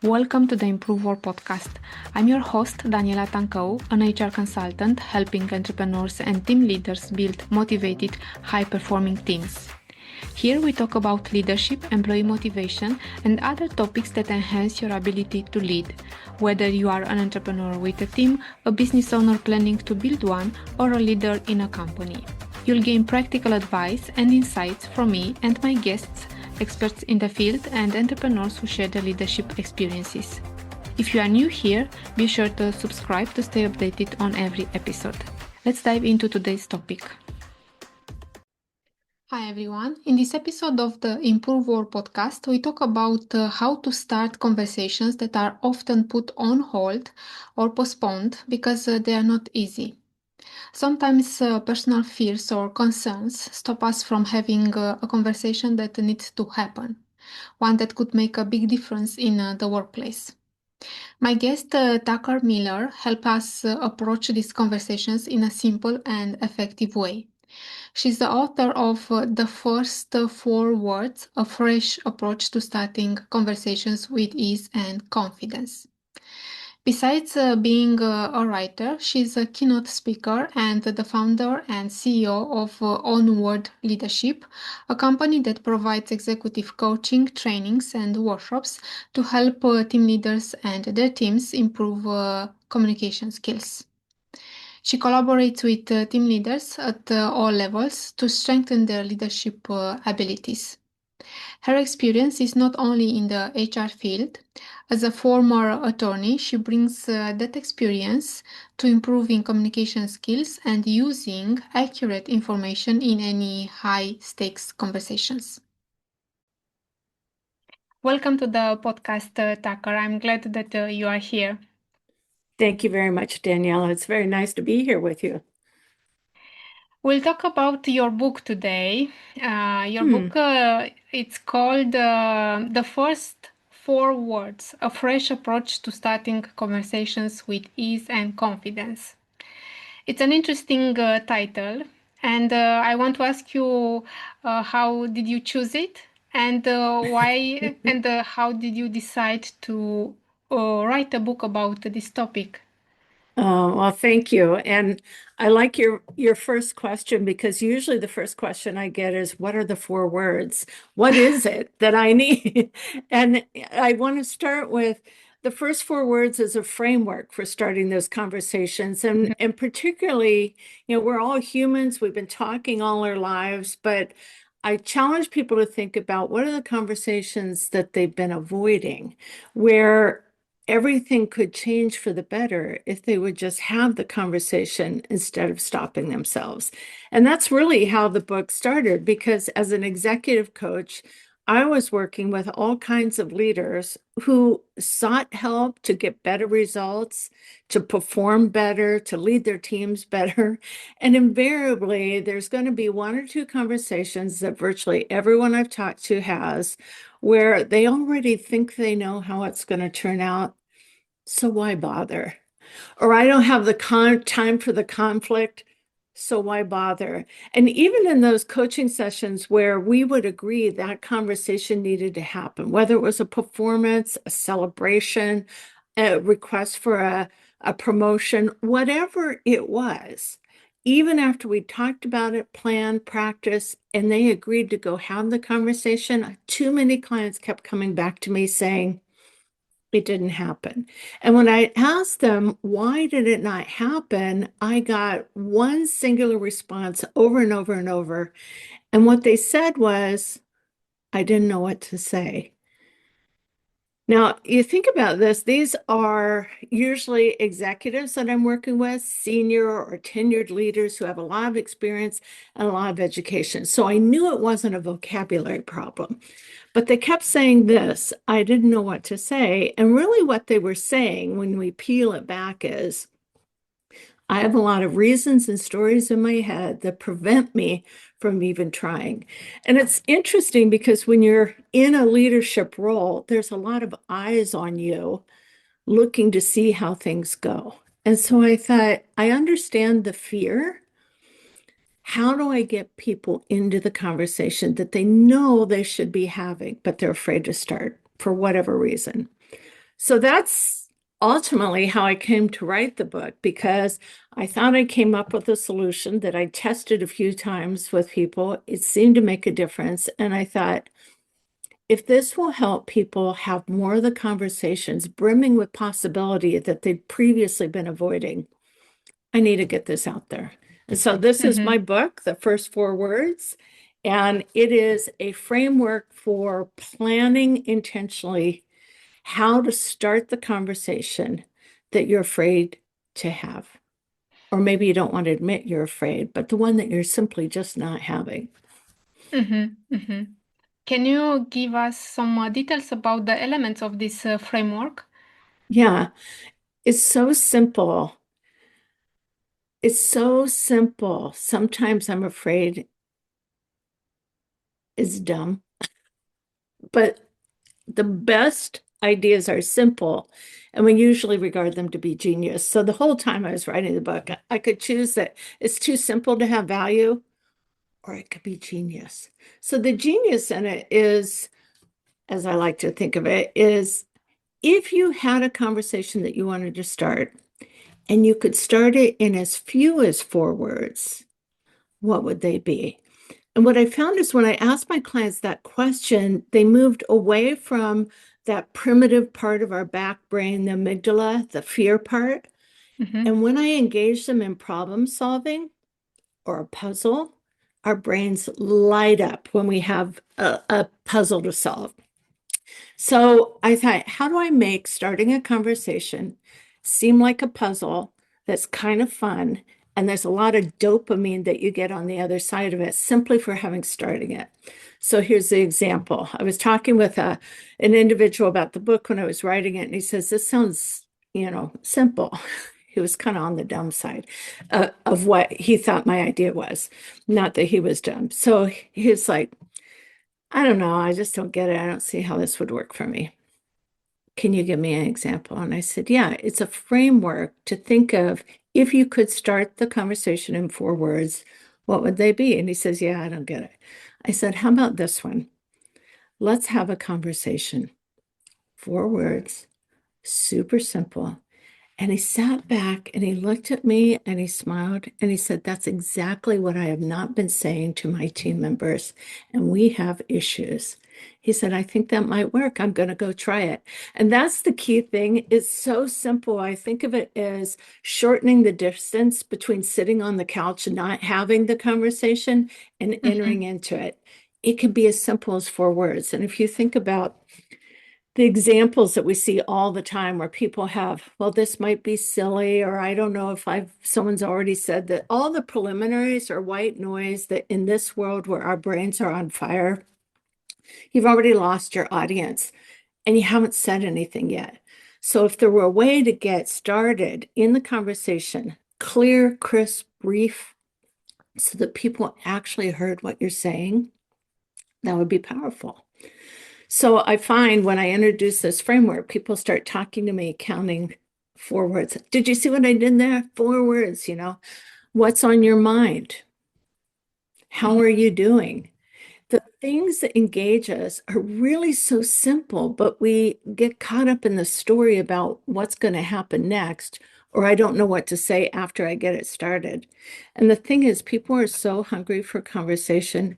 Welcome to the Improve Our podcast. I'm your host, Daniela Tancău, an HR consultant helping entrepreneurs and team leaders build motivated, high-performing teams. Here we talk about leadership, employee motivation, and other topics that enhance your ability to lead. Whether you are an entrepreneur with a team, a business owner planning to build one, or a leader in a company. You'll gain practical advice and insights from me and my guests, experts in the field and entrepreneurs who share their leadership experiences. If you are new here, be sure to subscribe to stay updated on every episode. Let's dive into today's topic. Hi everyone. In this episode of the Improve Our podcast, we talk about how to start conversations that are often put on hold or postponed because they are not easy. Sometimes personal fears or concerns stop us from having a conversation that needs to happen, one that could make a big difference in the workplace. My guest, Tucker Miller, help us approach these conversations in a simple and effective way. She's the author of The First Four Words, a fresh approach to starting conversations with ease and confidence. Besides being a writer, she's a keynote speaker and the founder and CEO of Onward Leadership, a company that provides executive coaching, trainings, and workshops to help team leaders and their teams improve communication skills. She collaborates with team leaders at all levels to strengthen their leadership abilities. Her experience is not only in the HR field. As a former attorney, she brings that experience to improving communication skills and using accurate information in any high-stakes conversations. Welcome to the podcast, Tucker. I'm glad that you are here. Thank you very much, Daniela. It's very nice to be here with you. We'll talk about your book today. Your book, it's called The First Four Words, a fresh approach to starting conversations with ease and confidence. It's an interesting title, and I want to ask you how did you choose it, and why, and how did you decide to write a book about this topic? Oh, well, thank you. And I like your first question because usually the first question I get is, what are the four words? What is it that I need? And I want to start with the first four words as a framework for starting those conversations. And particularly, we're all humans. We've been talking all our lives, but I challenge people to think about what are the conversations that they've been avoiding, where everything could change for the better if they would just have the conversation instead of stopping themselves. And that's really how the book started, because as an executive coach, I was working with all kinds of leaders who sought help to get better results, to perform better, to lead their teams better. And invariably, there's going to be one or two conversations that virtually everyone I've talked to has, where they already think they know how it's going to turn out. So why bother? Or I don't have the time for the conflict. So why bother? And even in those coaching sessions where we would agree that conversation needed to happen, whether it was a performance, a celebration, a request for a promotion, whatever it was, even after we talked about it, planned, practiced, and they agreed to go have the conversation, too many clients kept coming back to me saying, it didn't happen. And when I asked them, why did it not happen? I got one singular response over and over and over. And what they said was, I didn't know what to say. Now, you think about this, these are usually executives that I'm working with, senior or tenured leaders who have a lot of experience and a lot of education. So I knew it wasn't a vocabulary problem. But they kept saying this, I didn't know what to say. And really what they were saying when we peel it back is, I have a lot of reasons and stories in my head that prevent me from even trying. And it's interesting because when you're in a leadership role, there's a lot of eyes on you looking to see how things go. And so I thought, I understand the fear. How do I get people into the conversation that they know they should be having, but they're afraid to start for whatever reason? So that's ultimately how I came to write the book, because I thought I came up with a solution that I tested a few times with people. It seemed to make a difference. And I thought, if this will help people have more of the conversations brimming with possibility that they'd previously been avoiding, I need to get this out there. And so this is my Mm-hmm. book, The First Four Words, and it is a framework for planning intentionally how to start the conversation that you're afraid to have. Or maybe you don't want to admit you're afraid, but the one that you're simply just not having. Mm-hmm. Mm-hmm. Can you give us some details about the elements of this framework? Yeah, it's so simple. It's so simple. Sometimes I'm afraid it's dumb, but the best ideas are simple, and we usually regard them to be genius. So the whole time I was writing the book, I could choose that it's too simple to have value, or it could be genius. So the genius in it is, as I like to think of it, is if you had a conversation that you wanted to start and you could start it in as few as 4 words, what would they be? And what I found is when I asked my clients that question, they moved away from that primitive part of our back brain, the amygdala, the fear part. Mm-hmm. And when I engaged them in problem solving or a puzzle, our brains light up when we have a puzzle to solve. So I thought, how do I make starting a conversation seem like a puzzle that's kind of fun? And there's a lot of dopamine that you get on the other side of it simply for having starting it. So here's the example. I was talking with an individual about the book when I was writing it, and he says, this sounds, simple. He was kind of on the dumb side of what he thought my idea was, not that he was dumb. So he's like, I don't know. I just don't get it. I don't see how this would work for me. Can you give me an example? And I said, yeah, it's a framework to think of if you could start the conversation in 4 words, what would they be? And he says, yeah, I don't get it. I said, how about this one? Let's have a conversation. 4 words, super simple. And he sat back and he looked at me and he smiled and he said, that's exactly what I have not been saying to my team members. And we have issues. He said, I think that might work. I'm going to go try it. And that's the key thing. It's so simple. I think of it as shortening the distance between sitting on the couch and not having the conversation and entering Mm-hmm. into it. It could be as simple as 4 words. And if you think about the examples that we see all the time where people have, well, this might be silly, or I don't know if someone's already said that all the preliminaries are white noise, that in this world where our brains are on fire, you've already lost your audience and you haven't said anything yet. So if there were a way to get started in the conversation, clear, crisp, brief, so that people actually heard what you're saying, that would be powerful. So I find when I introduce this framework, people start talking to me, counting 4 words. Did you see what I did there? 4 words, What's on your mind? How are you doing? The things that engage us are really so simple, but we get caught up in the story about what's going to happen next, or I don't know what to say after I get it started. And the thing is, people are so hungry for conversation.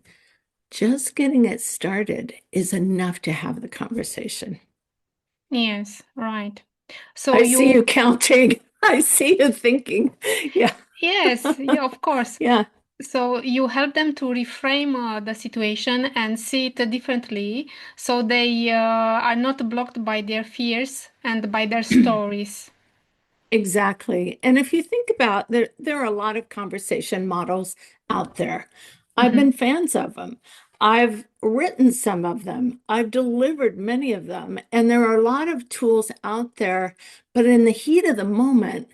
Just getting it started is enough to have the conversation. Yes, right. So I see you you, counting. I see you thinking. Yeah. yes, yeah, of course. Yeah, So you help them to reframe the situation and see it differently, so they are not blocked by their fears and by their stories. exactly. And if you think about there are a lot of conversation models out there. I've Mm-hmm. been fans of them. I've written some of them. I've delivered many of them. And there are a lot of tools out there, but in the heat of the moment,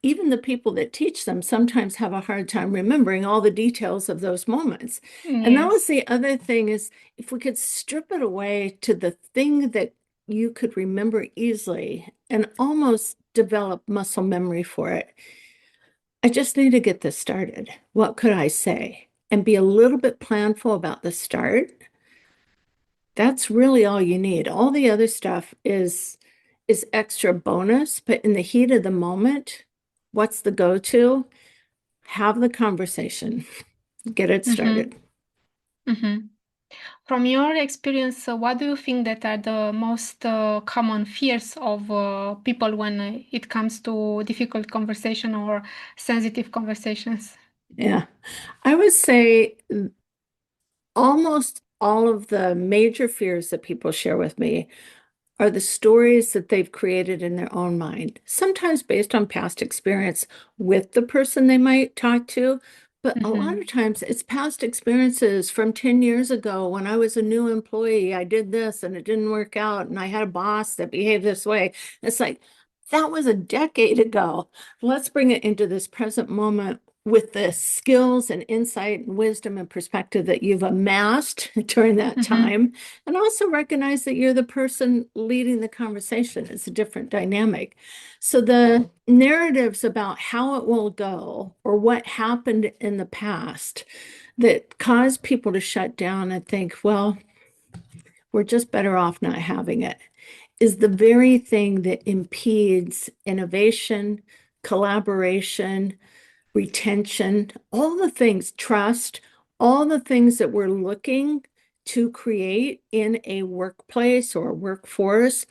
even the people that teach them sometimes have a hard time remembering all the details of those moments. And that was Yes. the other thing, is if we could strip it away to the thing that you could remember easily and almost develop muscle memory for it. I just need to get this started. What could I say? And be a little bit planful about the start. That's really all you need. All the other stuff is extra bonus, but in the heat of the moment, what's the go-to? Have the conversation, get it Mm-hmm. started. Mm-hmm. From your experience, what do you think that are the most common fears of people when it comes to difficult conversation or sensitive conversations? Yeah. I would say almost all of the major fears that people share with me are the stories that they've created in their own mind, sometimes based on past experience with the person they might talk to. But a lot Mm-hmm. of times it's past experiences from 10 years ago when I was a new employee. I did this and it didn't work out, and I had a boss that behaved this way. It's like, that was a decade ago. Let's bring it into this present moment with the skills and insight and wisdom and perspective that you've amassed during that Mm-hmm. time, and also recognize that you're the person leading the conversation. It's a different dynamic. So the narratives about how it will go or what happened in the past that cause people to shut down and think, well, we're just better off not having it, is the very thing that impedes innovation, collaboration, retention, all the things, trust, all the things that we're looking to create in a workplace or a workforce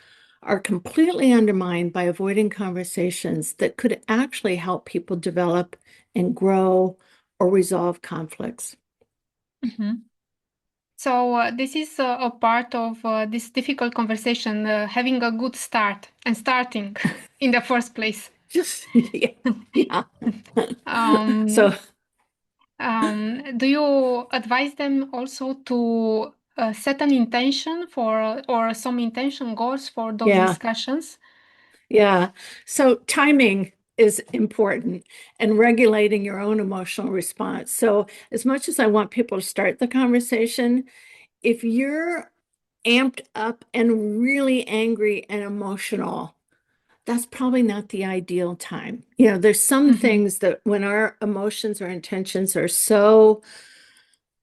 are completely undermined by avoiding conversations that could actually help people develop and grow or resolve conflicts. Mm-hmm. So this is a part of this difficult conversation, having a good start and starting in the first place. Just, yeah. Yeah. So, Um, do you advise them also to set an intention for or some intention goals for those yeah. discussions? Yeah. So timing is important and regulating your own emotional response. So as much as I want people to start the conversation, if you're amped up and really angry and emotional, that's probably not the ideal time. There's some Mm-hmm. things that when our emotions or intentions are so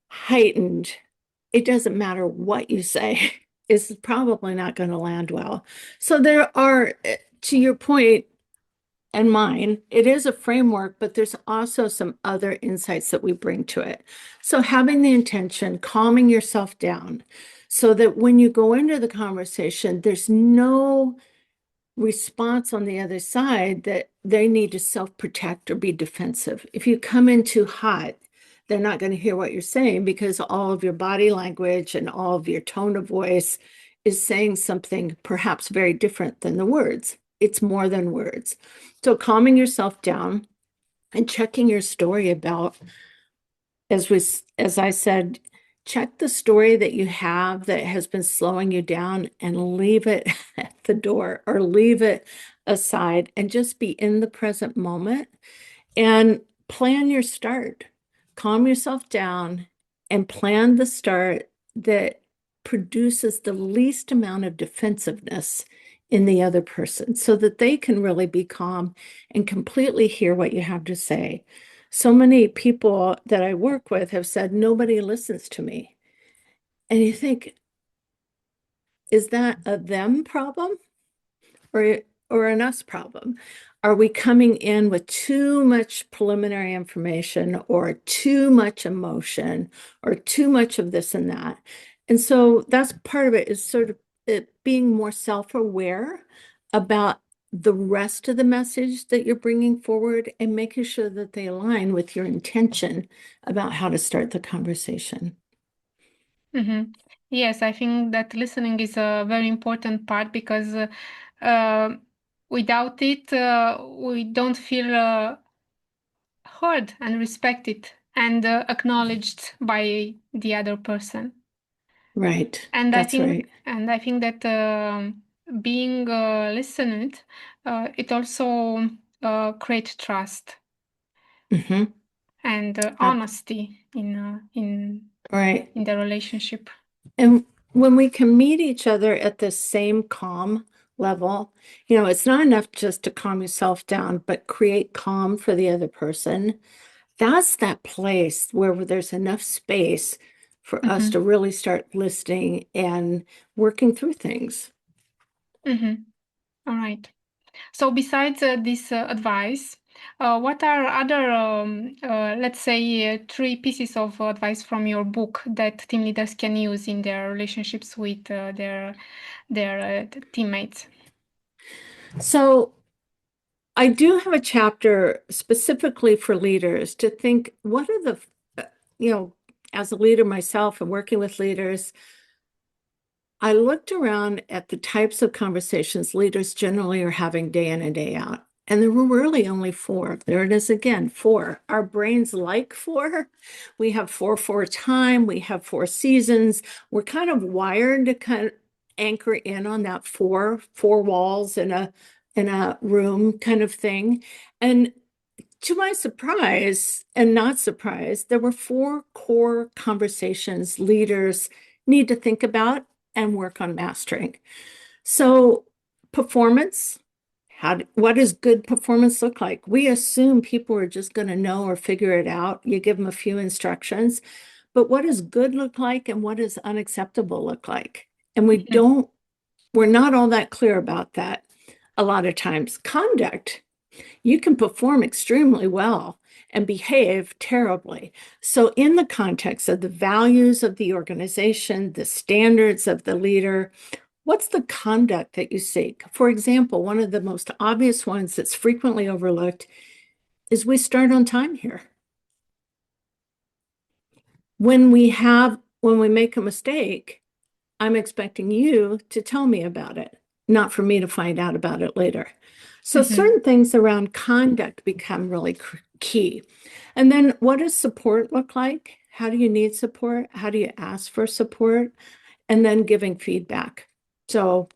heightened, it doesn't matter what you say, it's probably not going to land well. So there are, to your point, and mine, it is a framework, but there's also some other insights that we bring to it. So having the intention, calming yourself down so that when you go into the conversation, there's no response on the other side that they need to self-protect or be defensive. If you come in too hot, they're not going to hear what you're saying because all of your body language and all of your tone of voice is saying something perhaps very different than the words. It's more than words. So calming yourself down and checking your story about, as I said, check the story that you have that has been slowing you down and leave it at the door or leave it aside and just be in the present moment and plan your start. Calm yourself down and plan the start that produces the least amount of defensiveness in the other person so that they can really be calm and completely hear what you have to say. So many people that I work with have said, nobody listens to me. And you think, is that a them problem? or an us problem? Are we coming in with too much preliminary information or too much emotion or too much of this and that? And so that's part of it, is sort of it being more self-aware about the rest of the message that you're bringing forward and making sure that they align with your intention about how to start the conversation. Mm-hmm. Yes, I think that listening is a very important part because uh, without it, we don't feel heard and respected and acknowledged by the other person. Right. And I That's think, right. and I think that being listened, it also create trust Hmm. and honesty Right. in the relationship. And when we can meet each other at the same calm level, it's not enough just to calm yourself down, but create calm for the other person. That's that place where there's enough space for us Mm-hmm. to really start listening and working through things. Mm-hmm. All right. So besides this advice, what are other, let's say, three pieces of advice from your book that team leaders can use in their relationships with their teammates? So I do have a chapter specifically for leaders to think, what are the, you know, as a leader myself and working with leaders, I looked around at the types of conversations leaders generally are having day in and day out. And there were really only four. There it is again, four. Our brains like four. We have 4-4 time. We have 4 seasons. We're kind of wired to kind of anchor in on that four walls in a room kind of thing. And to my surprise and not surprise, there were four core conversations leaders need to think about and work on mastering. So, performance, what does good performance look like? We assume people are just going to know or figure it out. You give them a few instructions, but what does good look like and what does unacceptable look like? And we're not all that clear about that a lot of times. Conduct, you can perform extremely well and behave terribly. So, in the context of the values of the organization, the standards of the leader, what's the conduct that you seek? For example, one of the most obvious ones that's frequently overlooked is we start on time here. When we make a mistake, I'm expecting you to tell me about it, not for me to find out about it later. So Mm-hmm. certain things around conduct become really key. And then what does support look like? How do you need support? How do you ask for support? And then giving feedback. So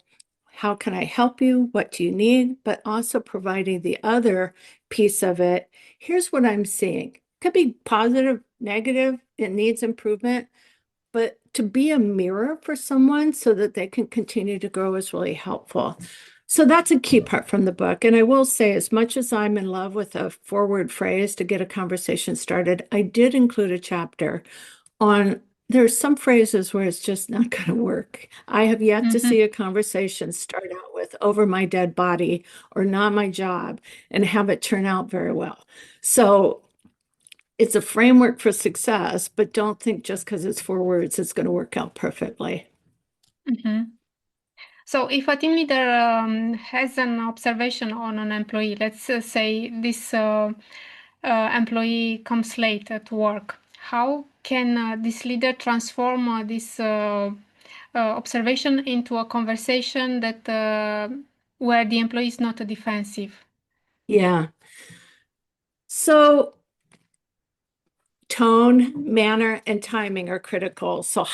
how can I help you? What do you need? But also providing the other piece of it. Here's what I'm seeing. Could be positive, negative, it needs improvement, but to be a mirror for someone so that they can continue to grow is really helpful. So that's a key part from the book. And I will say, as much as I'm in love with a forward phrase to get a conversation started, I did include a chapter on there's some phrases where it's just not going to work. I have yet to see Mm-hmm. a conversation start out with over my dead body or not my job and have it turn out very well. So it's a framework for success, but don't think just because it's 4 words, it's going to work out perfectly. Mm-hmm. So, if a team leader has an observation on an employee, let's say this employee comes late at work, how can this leader transform this observation into a conversation that where the employee is not defensive? Yeah. So tone, manner, and timing are critical. So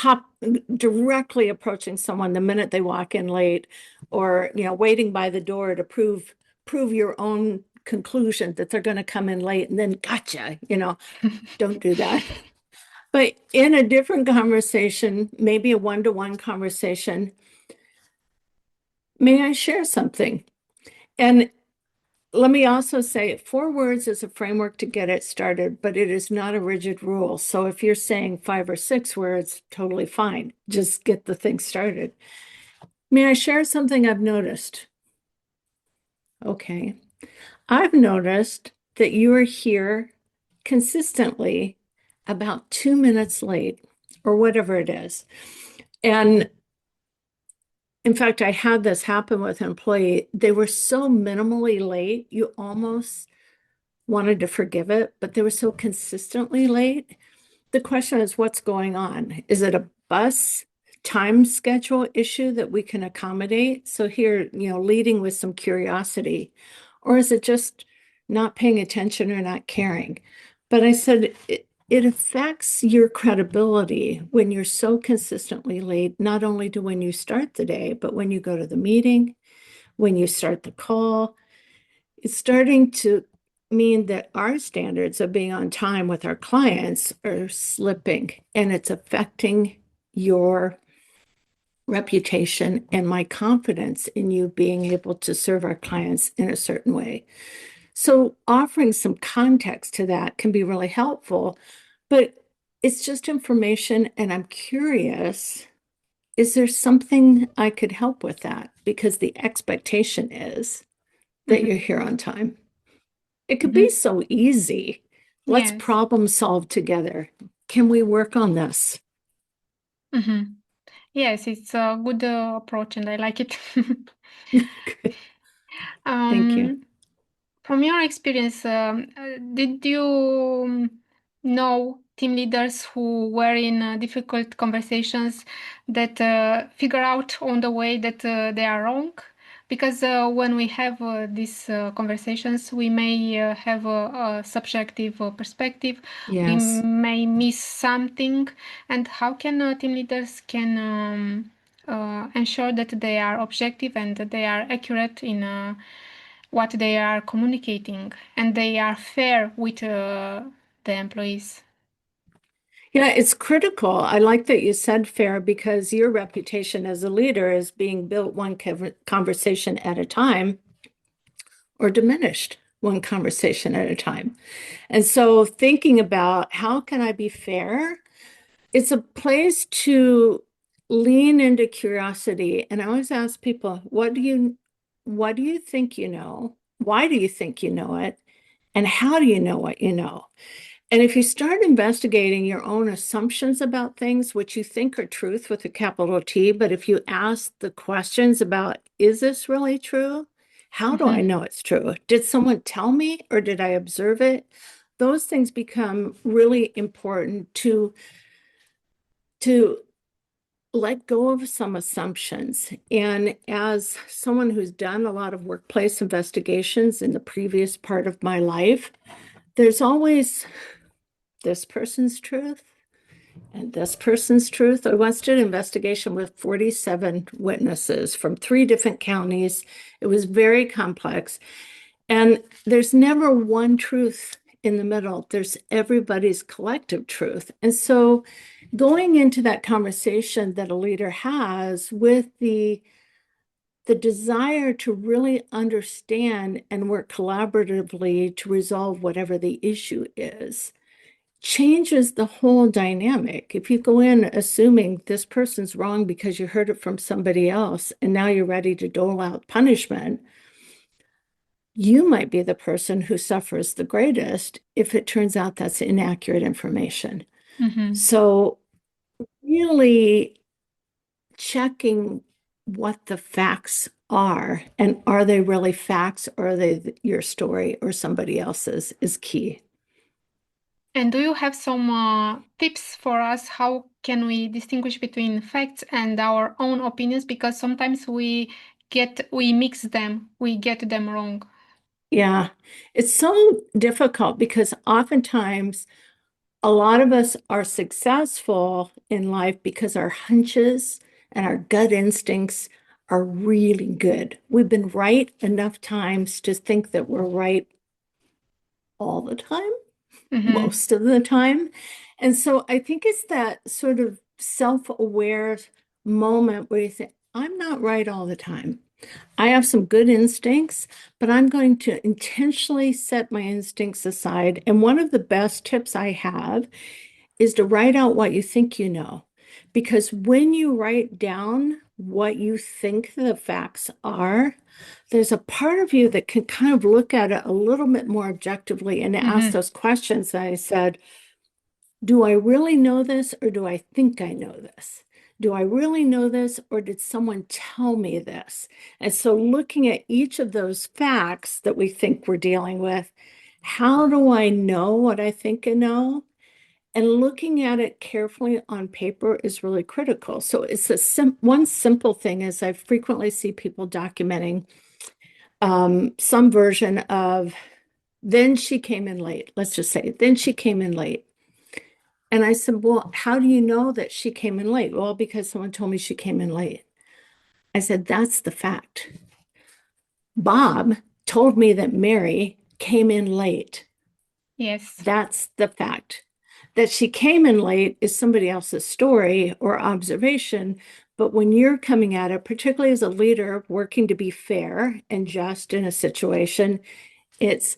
directly approaching someone the minute they walk in late, or waiting by the door to prove your own conclusion that they're going to come in late and then gotcha, don't do that. But in a different conversation, maybe a one-to-one conversation, may I share something? And let me also say 4 words is a framework to get it started, but it is not a rigid rule. So if you're saying 5 or 6 words, totally fine. Just get the thing started. May I share something I've noticed? Okay. I've noticed that you are here consistently about 2 minutes late or whatever it is. And in fact, I had this happen with an employee. They were so minimally late, you almost wanted to forgive it, but they were so consistently late. The question is, what's going on? Is it a bus time schedule issue that we can accommodate? So here, leading with some curiosity, or is it just not paying attention or not caring? But I said, it affects your credibility when you're so consistently late, not only to when you start the day, but when you go to the meeting, when you start the call. It's starting to mean that our standards of being on time with our clients are slipping, and it's affecting your reputation and my confidence in you being able to serve our clients in a certain way. So offering some context to that can be really helpful. But it's just information, and I'm curious, is there something I could help with that? Because the expectation is that you're Mm-hmm. here on time. It could be Mm-hmm. so easy. Let's Yes. problem solve together. Can we work on this? Mm-hmm. Yes, it's a good approach and I like it. Good. Thank you. um, From your experience, did you know team leaders who were in difficult conversations that figure out on the way that they are wrong? Because when we have these conversations, we may have a subjective perspective. We Yes. may miss something, and how can team leaders can ensure that they are objective and that they are accurate in what they are communicating and they are fair with the employees. Yeah, it's critical. I like that you said fair because your reputation as a leader is being built one conversation at a time or diminished one conversation at a time. And so thinking about how can I be fair, it's a place to lean into curiosity. And I always ask people, what do you think you know? Why do you think you know it? And how do you know what you know? And if you start investigating your own assumptions about things, which you think are truth with a capital T, but if you ask the questions about, is this really true? How do I Mhm. know it's true? Did someone tell me or did I observe it? Those things become really important to let go of some assumptions. And as someone who's done a lot of workplace investigations in the previous part of my life, there's always this person's truth and this person's truth. I once did an investigation with 47 witnesses from 3 different counties. It was very complex. And there's never one truth in the middle, there's everybody's collective truth. And so going into that conversation that a leader has with the desire to really understand and work collaboratively to resolve whatever the issue is changes the whole dynamic. If you go in assuming this person's wrong because you heard it from somebody else and now you're ready to dole out punishment, you might be the person who suffers the greatest if it turns out that's inaccurate information. Mhm. So, really checking what the facts are and are they really facts or are they your story or somebody else's is key. And do you have some tips for us? How can we distinguish between facts and our own opinions? Because sometimes we mix them, we get them wrong. Yeah, it's so difficult because oftentimes a lot of us are successful in life because our hunches and our gut instincts are really good. We've been right enough times to think that we're right all the time, Mm-hmm. most of the time. And so I think it's that sort of self-aware moment where you think, I'm not right all the time. I have some good instincts, but I'm going to intentionally set my instincts aside. And one of the best tips I have is to write out what you think you know. Because when you write down what you think the facts are, there's a part of you that can kind of look at it a little bit more objectively and ask Mm-hmm. those questions that I said, do I really know this or do I think I know this? Do I really know this or did someone tell me this? And so, looking at each of those facts that we think we're dealing with, how do I know what I think I know? And looking at it carefully on paper is really critical. So, it's one simple thing is I frequently see people documenting some version of, then she came in late. Let's just say, then she came in late. And I said, well, how do you know that she came in late? Well, because someone told me she came in late. I said, that's the fact. Bob told me that Mary came in late. Yes. That's the fact. That she came in late is somebody else's story or observation. But when you're coming at it, particularly as a leader working to be fair and just in a situation, it's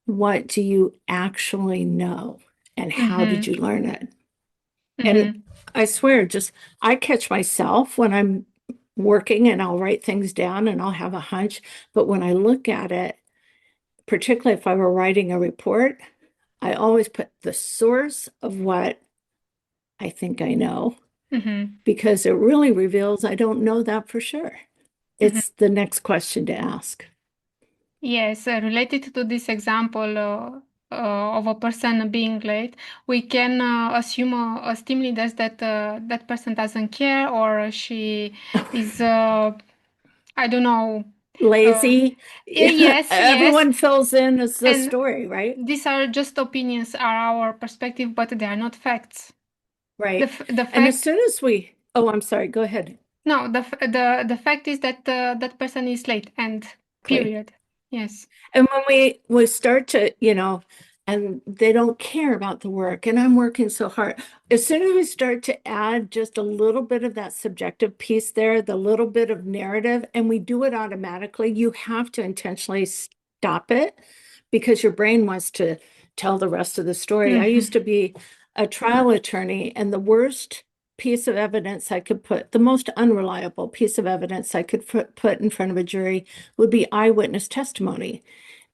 what do you actually know and how did Mm-hmm. you learn it? And Mm-hmm. I swear, just I catch myself when I'm working and I'll write things down and I'll have a hunch. But when I look at it, particularly if I were writing a report, I always put the source of what I think I know Mm-hmm. because it really reveals I don't know that for sure. Mm-hmm. It's the next question to ask. Yes, related to this example of a person being late, we can assume as team leaders that that person doesn't care, or she is, I don't know. Uh, Lazy. yes, yes. Everyone fills in as the And story, right? these are just opinions, are our perspective, but they are not facts. Right. The And as fact, soon as oh, I'm sorry, go ahead. no, the fact is that that person is late, and Exactly. period. Yes. And when we start to, and they don't care about the work, and I'm working so hard. As soon as we start to add just a little bit of that subjective piece there, the little bit of narrative, and we do it automatically, you have to intentionally stop it because your brain wants to tell the rest of the story. I used Mm-hmm. to be a trial attorney, and the worst piece of evidence I could put, the most unreliable piece of evidence I could put in front of a jury would be eyewitness testimony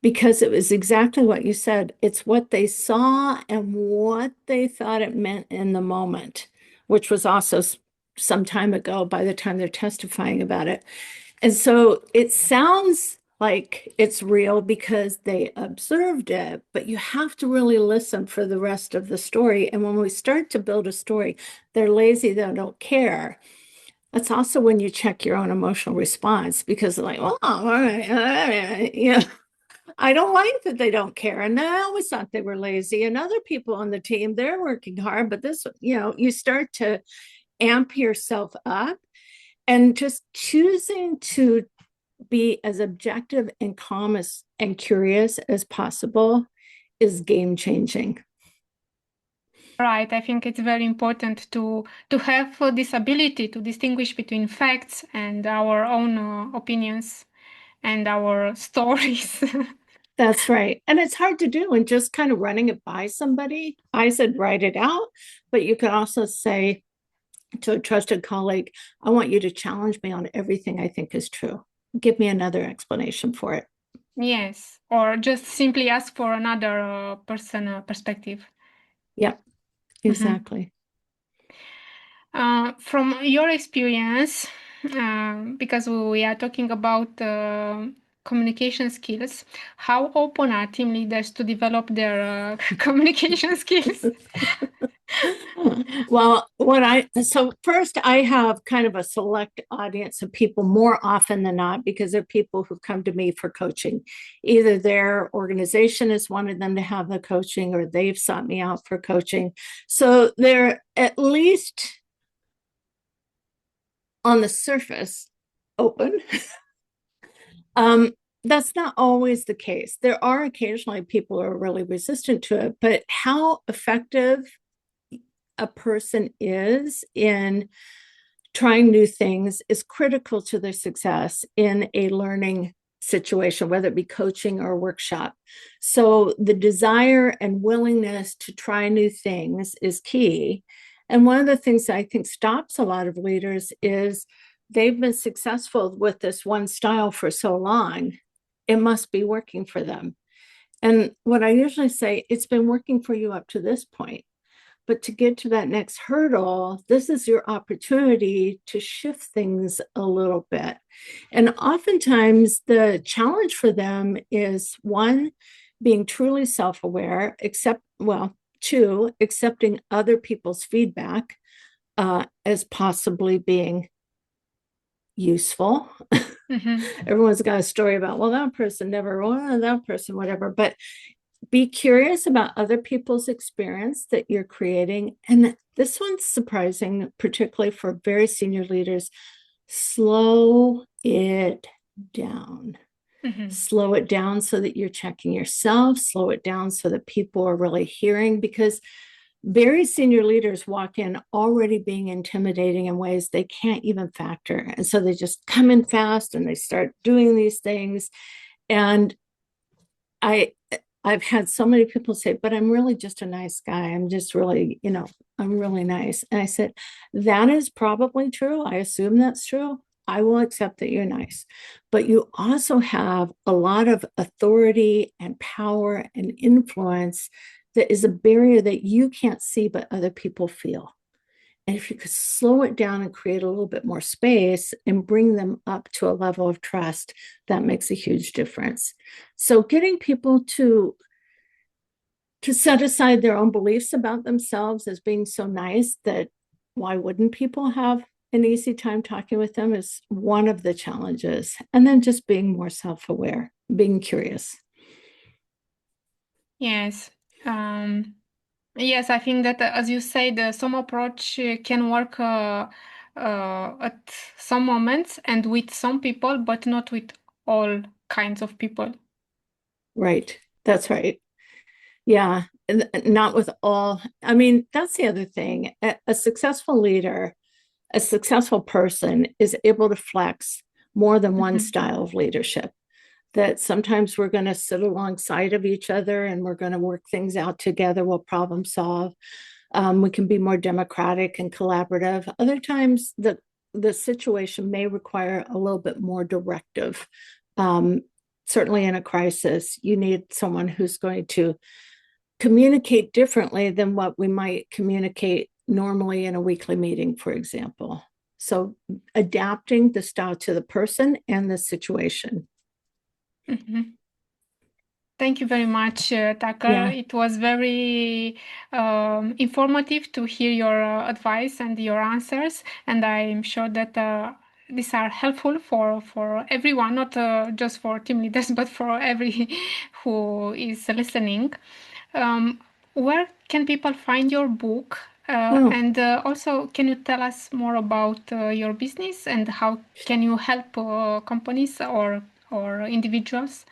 because it was exactly what you said. It's what they saw and what they thought it meant in the moment, which was also some time ago by the time they're testifying about it. And so it sounds like it's real because they observed it, but you have to really listen for the rest of the story. And when we start to build a story, they're lazy, they don't care. That's also when you check your own emotional response because like, well, all right, yeah. I don't like that they don't care. And I always thought they were lazy. And other people on the team, they're working hard. But this, you start to amp yourself up and just choosing to be as objective and calm and curious as possible is game changing. Right. I think it's very important to have this ability to distinguish between facts and our own opinions and our stories. That's right. And it's hard to do and just kind of running it by somebody. I said, write it out, but you can also say to a trusted colleague, I want you to challenge me on everything I think is true. Give me another explanation for it. Yes, or just simply ask for another person perspective. Yep, Mhm. exactly. From your experience, because we are talking about communication skills, how open are team leaders to develop their communication skills? Well, so first I have kind of a select audience of people more often than not because they're people who come to me for coaching. Either their organization has wanted them to have the coaching or they've sought me out for coaching. So they're at least on the surface open. um, that's not always the case. There are occasionally people who are really resistant to it, but how effective a person is in trying new things is critical to their success in a learning situation, whether it be coaching or workshop. So the desire and willingness to try new things is key. And one of the things that I think stops a lot of leaders is they've been successful with this one style for so long, it must be working for them. And what I usually say, it's been working for you up to this point. But to get to that next hurdle, this is your opportunity to shift things a little bit. And oftentimes, the challenge for them is one, being truly self aware, two, accepting other people's feedback as possibly being useful. Mhm. Everyone's got a story about, well, that person never, well, that person, whatever. But be curious about other people's experience that you're creating. And this one's surprising, particularly for very senior leaders. Slow it down. Mhm. Slow it down so that you're checking yourself, slow it down so that people are really hearing, because very senior leaders walk in already being intimidating in ways they can't even factor. And so they just come in fast and they start doing these things. And I I've had so many people say, but I'm really just a nice guy. I'm just really, I'm really nice. And I said, that is probably true. I assume that's true. I will accept that you're nice. But you also have a lot of authority and power and influence that is a barrier that you can't see, but other people feel. And if you could slow it down and create a little bit more space and bring them up to a level of trust, that makes a huge difference. So getting people to set aside their own beliefs about themselves as being so nice that why wouldn't people have an easy time talking with them is one of the challenges. And then just being more self-aware, being curious. Yes. Yes, I think that, as you say, some approach can work at some moments and with some people, but not with all kinds of people. Right. That's right. Yeah. Not with all. I mean, that's the other thing. A successful leader, a successful person is able to flex more than one style of leadership. That sometimes we're going to sit alongside of each other and we're going to work things out together. We'll problem solve. We can be more democratic and collaborative. Other times, the situation may require a little bit more directive. Certainly in a crisis, you need someone who's going to communicate differently than what we might communicate normally in a weekly meeting, for example. So adapting the style to the person and the situation. Thank you very much, Tucker. Yeah. It was very informative to hear your advice and your answers, and I'm sure that these are helpful for everyone, not just for team leaders, but for every who is listening. Where can people find your book? And also, can you tell us more about your business and how can you help companies or individuals?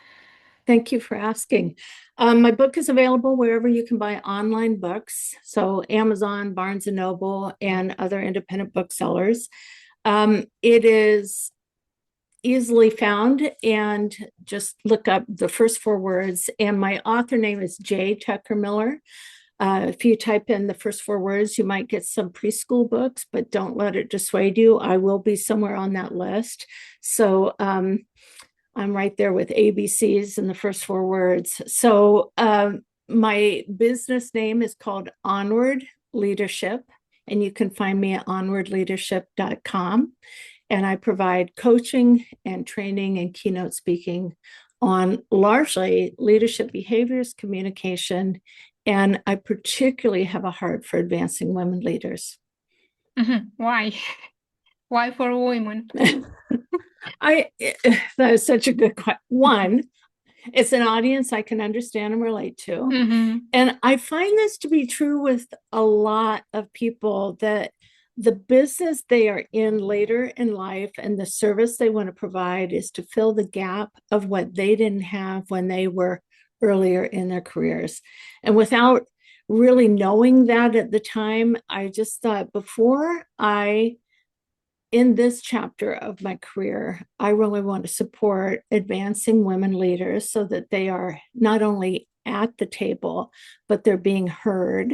Thank you for asking. My book is available wherever you can buy online books, so Amazon, Barnes and Noble, and other independent booksellers. It is easily found, and just look up the first 4 words. And my author name is J. Tucker Miller. If you type in the first 4 words, you might get some preschool books, but don't let it dissuade you. I will be somewhere on that list. So I'm right there with ABCs in the first 4 words. So my business name is called Onward Leadership, and you can find me at onwardleadership.com. And I provide coaching and training and keynote speaking on largely leadership behaviors, communication, and I particularly have a heart for advancing women leaders. Why? Why for women? That is such a good question. One, it's an audience I can understand and relate to. And I find this to be true with a lot of people, that the business they are in later in life and the service they want to provide is to fill the gap of what they didn't have when they were earlier in their careers. And without really knowing that at the time, I just thought, in this chapter of my career, I really want to support advancing women leaders so that they are not only at the table, but they're being heard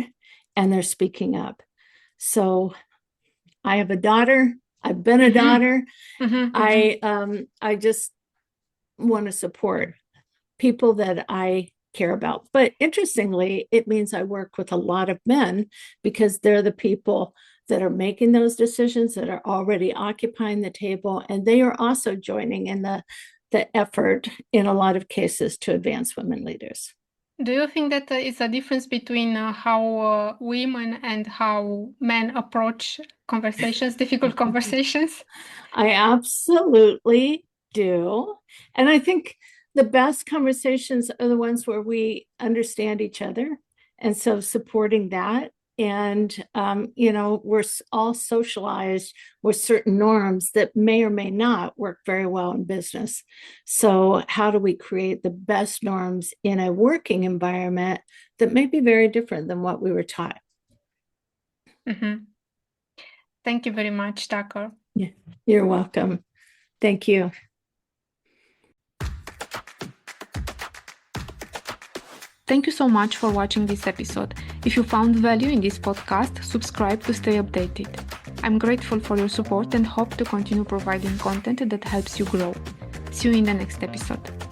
and they're speaking up. So I have a daughter. I've been a daughter. I just want to support people that I care about. But interestingly, it means I work with a lot of men because they're the people that are making those decisions, that are already occupying the table, and they are also joining in the effort in a lot of cases to advance women leaders. Do you think that is a difference between how women and how men approach conversations, difficult conversations? I absolutely do. And I think the best conversations are the ones where we understand each other. And so supporting that. And, we're all socialized with certain norms that may or may not work very well in business. So how do we create the best norms in a working environment that may be very different than what we were taught? Thank you very much, Tucker. Yeah, you're welcome. Thank you. Thank you so much for watching this episode. If you found value in this podcast, subscribe to stay updated. I'm grateful for your support and hope to continue providing content that helps you grow. See you in the next episode.